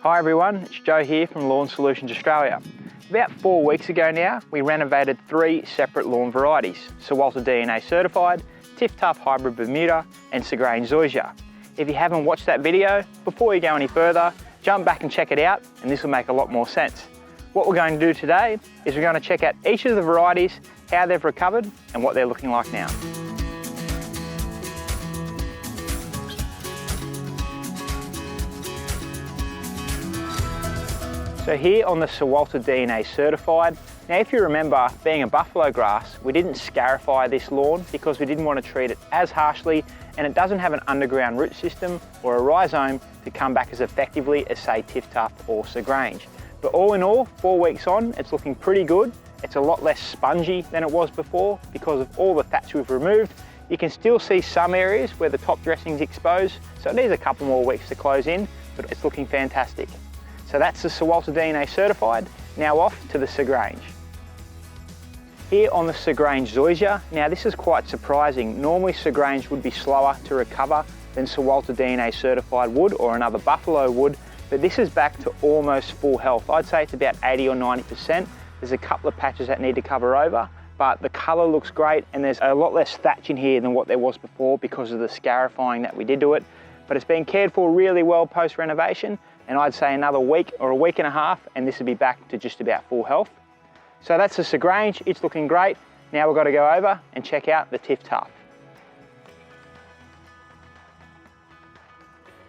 Hi everyone, it's Joe here from Lawn Solutions Australia. About 4 weeks ago now, we renovated 3 separate lawn varieties: Sir Walter DNA certified, TifTuf hybrid Bermuda, and Sir Grange Zoysia. If you haven't watched that video, before you go any further, jump back and check it out, and this will make a lot more sense. What we're going to do today is we're going to check out each of the varieties, how they've recovered, and what they're looking like now. So here on the Sir Walter DNA certified, now if you remember, being a buffalo grass, we didn't scarify this lawn because we didn't want to treat it as harshly, and it doesn't have an underground root system or a rhizome to come back as effectively as say TifTuf or Sir Grange. But all in all, 4 weeks on, it's looking pretty good. It's a lot less spongy than it was before because of all the thatch we've removed. You can still see some areas where the top dressing's exposed, so it needs a couple more weeks to close in, but it's looking fantastic. So that's the Sir Walter DNA certified. Now off to the Sir Grange. Here on the Sir Grange Zoysia, now this is quite surprising. Normally Sir Grange would be slower to recover than Sir Walter DNA certified would or another buffalo would, but this is back to almost full health. I'd say it's about 80 or 90%. There's a couple of patches that need to cover over, but the colour looks great, and there's a lot less thatch in here than what there was before because of the scarifying that we did to it. But it's been cared for really well post-renovation, and I'd say another week or a week and a half and this will be back to just about full health. So that's the Sir Grange, it's looking great. Now we've got to go over and check out the TifTuf.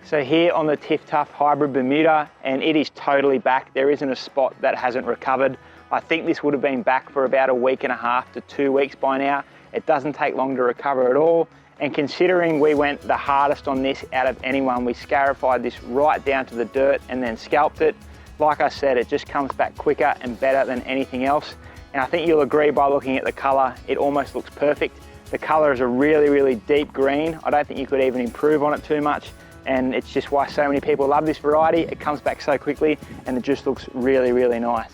So here on the TifTuf hybrid Bermuda, and it is totally back. There isn't a spot that hasn't recovered. I think this would have been back for about a week and a half to 2 weeks by now. It doesn't take long to recover at all. And considering we went the hardest on this out of anyone, we scarified this right down to the dirt and then scalped it. Like I said, it just comes back quicker and better than anything else. And I think you'll agree by looking at the colour, it almost looks perfect. The colour is a really, really deep green. I don't think you could even improve on it too much. And it's just why so many people love this variety. It comes back so quickly and it just looks really, really nice.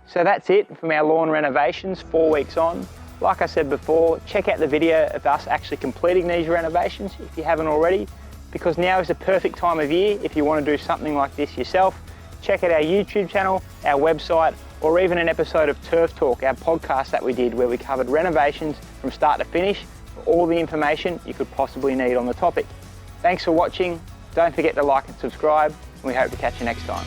So that's it from our lawn renovations, 4 weeks on. Like I said before, check out the video of us actually completing these renovations if you haven't already, because now is the perfect time of year if you want to do something like this yourself. Check out our YouTube channel, our website, or even an episode of Turf Talk, our podcast that we did where we covered renovations from start to finish for all the information you could possibly need on the topic. Thanks for watching. Don't forget to like and subscribe, and we hope to catch you next time.